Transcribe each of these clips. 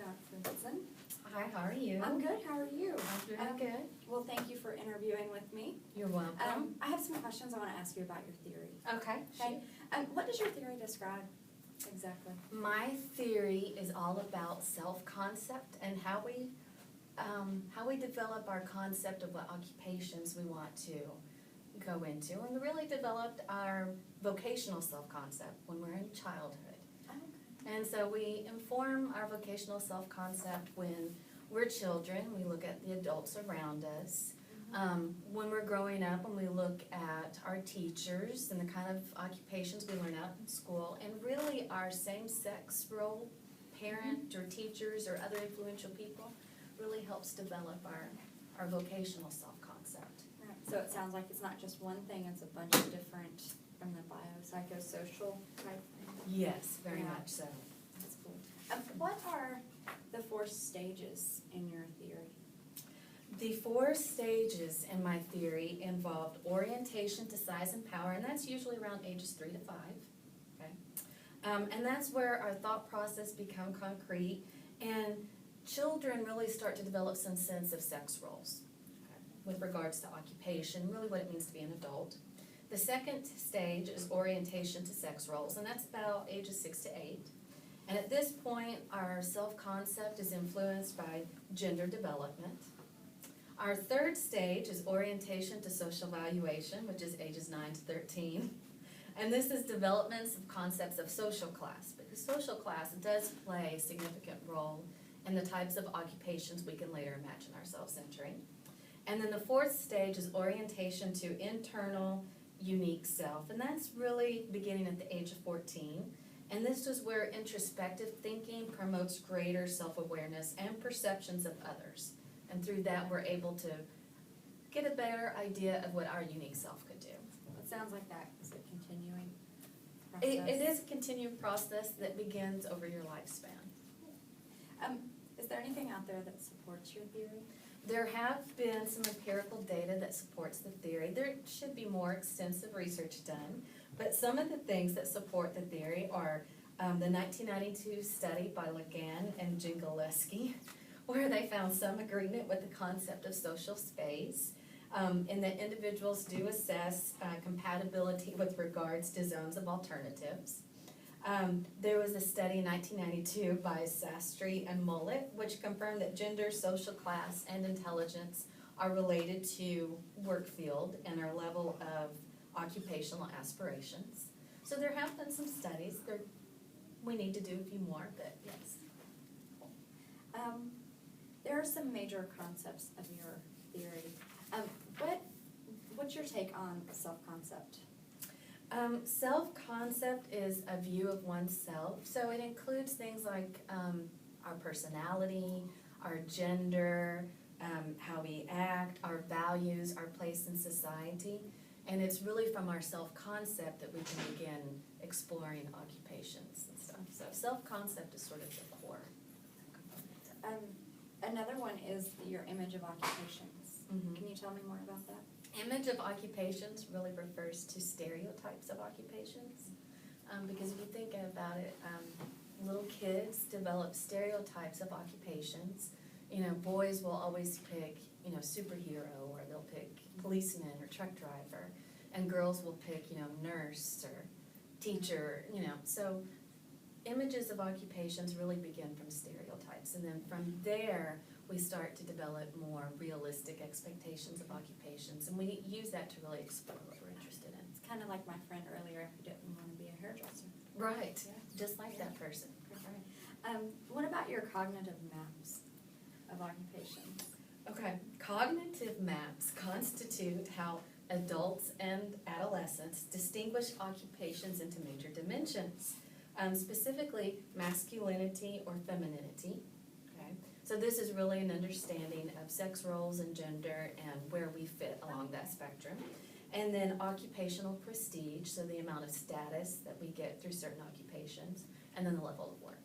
Gottfredson. Hi, how are you? I'm good, how are you? I'm doing good. Well, thank you for interviewing with me. You're welcome. I have some questions I want to ask you about your theory. Okay. Okay. What does your theory describe exactly? My theory is all about self-concept and how we develop our concept of what occupations we want to go into, and we really developed our vocational self-concept when we're in childhood. And so we inform our vocational self-concept when we're children. We look at the adults around us. When we're growing up, and we look at our teachers and the kind of occupations we learn out in school, and really our same-sex role, parent or teachers or other influential people, really helps develop our vocational self-concept. Right. So it sounds like it's not just one thing, it's a bunch of different, from the biopsychosocial type thing. Yes, very Yeah. much so. That's cool. What are the 4 stages in your theory? The 4 stages in my theory involved orientation to size and power, and that's usually around ages 3 to 5. Okay, and that's where our thought process become concrete, and children really start to develop some sense of sex roles with regards to occupation, really what it means to be an adult. The second stage is orientation to sex roles, and that's about ages 6 to 8. And at this point, our self-concept is influenced by gender development. Our third stage is orientation to social valuation, which is ages 9 to 13. And this is developments of concepts of social class, because social class does play a significant role in the types of occupations we can later imagine ourselves entering. And then the fourth stage is orientation to internal, unique self, and that's really beginning at the age of 14. And this is where introspective thinking promotes greater self-awareness and perceptions of others. And through that, we're able to get a better idea of what our unique self could do. It sounds like that is a continuing process. It is a continuing process that begins over your lifespan. Is there anything out there that supports your theory? There have been some empirical data that supports the theory. There should be more extensive research done, but some of the things that support the theory are the 1992 study by Lagan and Jingaleski, where they found some agreement with the concept of social space, and that individuals do assess compatibility with regards to zones of alternatives. There was a study in 1992 by Sastry and Mullet, which confirmed that gender, social class, and intelligence are related to work field and our level of occupational aspirations. So there have been some studies. We need to do a few more, but yes. There are some major concepts of your theory. What's your take on self-concept? Self-concept is a view of oneself, so it includes things like our personality, our gender, how we act, our values, our place in society, and it's really from our self-concept that we can begin exploring occupations and stuff. So self-concept is sort of the core component. Another one is your image of occupations. Mhm. Can you tell me more about that? Image of occupations really refers to stereotypes of occupations, because if you think about it, little kids develop stereotypes of occupations. You know, boys will always pick, superhero, or they'll pick policeman or truck driver, and girls will pick, nurse or teacher, so images of occupations really begin from stereotypes, and then from there we start to develop more realistic expectations of occupations, and we use that to really explore what we're interested in. It's kind of like my friend earlier who didn't want to be a hairdresser. Right, Yeah. just like that person. Right. What about your cognitive maps of occupations? Okay, cognitive maps constitute how adults and adolescents distinguish occupations into major dimensions, specifically masculinity or femininity. So this is really an understanding of sex roles and gender and where we fit along that spectrum. And then occupational prestige, so the amount of status that we get through certain occupations, and then the level of work.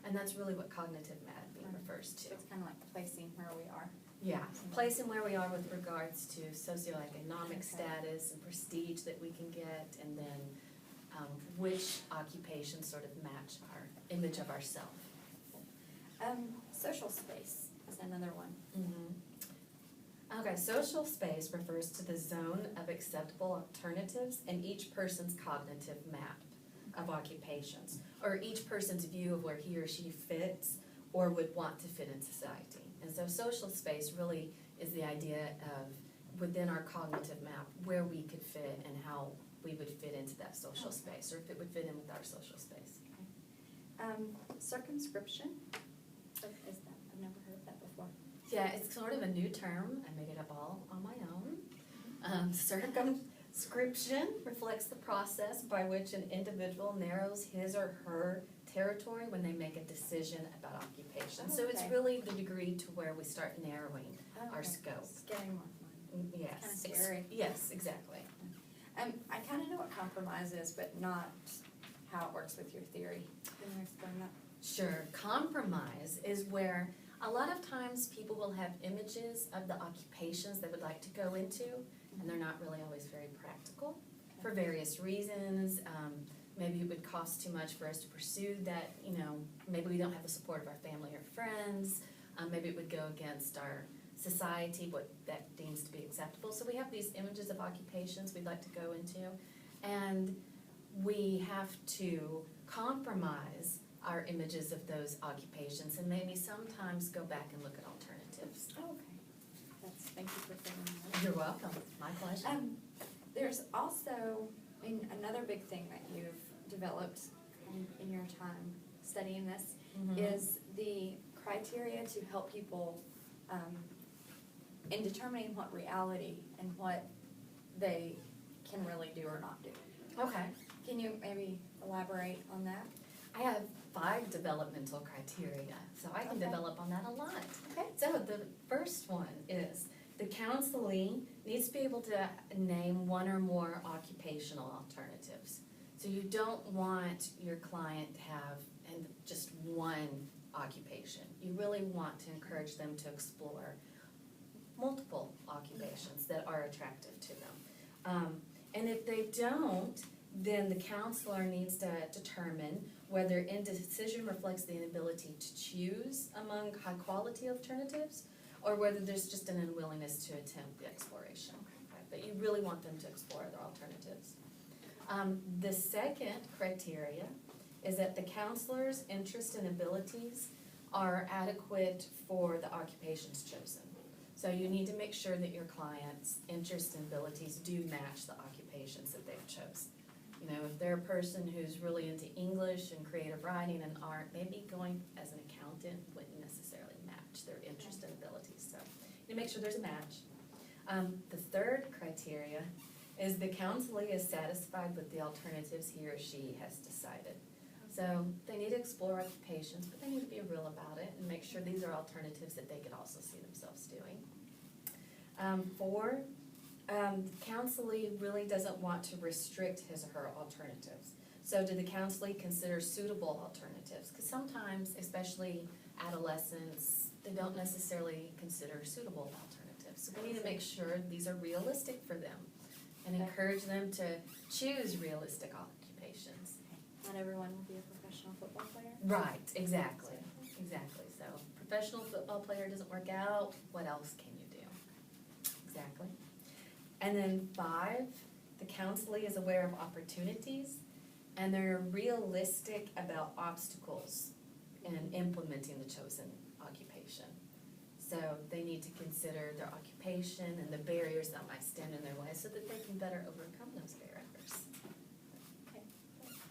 And that's really what cognitive mapping refers to. So it's kind of like placing where we are. Yeah, placing where we are with regards to socioeconomic status and prestige that we can get, and then which occupations sort of match our image of ourselves. Social space is another one. Mm-hmm. Okay, social space refers to the zone of acceptable alternatives in each person's cognitive map of occupations, or each person's view of where he or she fits or would want to fit in society. And so social space really is the idea of within our cognitive map where we could fit and how we would fit into that social space, or if it would fit in with our social space. Circumscription, what is that? I've never heard of that before. Yeah, it's sort of a new term. I made it up all on my own. Circumscription reflects the process by which an individual narrows his or her territory when they make a decision about occupation. So it's Okay. really the degree to where we start narrowing our scope. It's getting more fun. Yes. Kinda scary. Yes, exactly. I kind of know what compromise is, but not how it works with your theory. Can you explain that? Sure. Compromise is where a lot of times people will have images of the occupations they would like to go into, and they're not really always very practical for various reasons. Maybe it would cost too much for us to pursue that, maybe we don't have the support of our family or friends. Maybe it would go against our society, what that deems to be acceptable. So we have these images of occupations we'd like to go into, and we have to compromise our images of those occupations and maybe sometimes go back and look at alternatives. Oh, okay. Thank you for figuring that out. You're welcome. My pleasure. There's also, another big thing that you've developed in your time studying this is the criteria to help people in determining what reality and what they can really do or not do. Okay. Can you maybe elaborate on that? I have 5 developmental criteria, so I can Okay. develop on that a lot. Okay. So the first one is the counselee needs to be able to name one or more occupational alternatives. So you don't want your client to have just one occupation. You really want to encourage them to explore multiple occupations that are attractive to them. And if they don't, then the counselor needs to determine whether indecision reflects the inability to choose among high-quality alternatives or whether there's just an unwillingness to attempt the exploration. Okay, but you really want them to explore other alternatives. The second criteria is that the counselor's interest and abilities are adequate for the occupations chosen. So you need to make sure that your client's interests and abilities do match the occupations that they've chosen. If they're a person who's really into English and creative writing and art, maybe going as an accountant wouldn't necessarily match their interest and abilities. So you make sure there's a match. The third criteria is the counselee is satisfied with the alternatives he or she has decided. So they need to explore occupations, but they need to be real about it and make sure these are alternatives that they could also see themselves doing. 4, counselee really doesn't want to restrict his or her alternatives. So do the counselee consider suitable alternatives? Because sometimes, especially adolescents, they don't necessarily consider suitable alternatives. So we need to make sure these are realistic for them and encourage them to choose realistic occupations. Not everyone will be a professional football player? Right, exactly. So professional football player doesn't work out, what else can you do? Exactly. And then 5, the counselee is aware of opportunities and they're realistic about obstacles in implementing the chosen occupation. So they need to consider their occupation and the barriers that might stand in their way so that they can better overcome those barriers. Okay.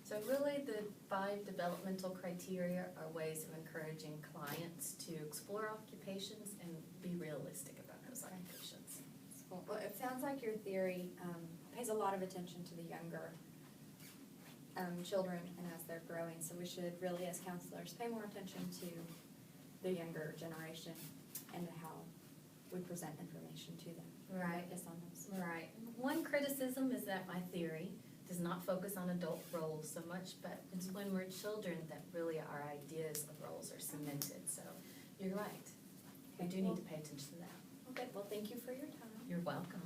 So really the 5 developmental criteria are ways of encouraging clients to explore occupations and be realistic about those occupations. Cool. Well, it sounds like your theory pays a lot of attention to the younger children and as they're growing, so we should really, as counselors, pay more attention to the younger generation and how we present information to them. Right. Focus on those. Right. One criticism is that my theory does not focus on adult roles so much, but it's when we're children that really our ideas of roles are cemented. So you're right. We do need to pay attention to that. Okay, well, thank you for your time. You're welcome.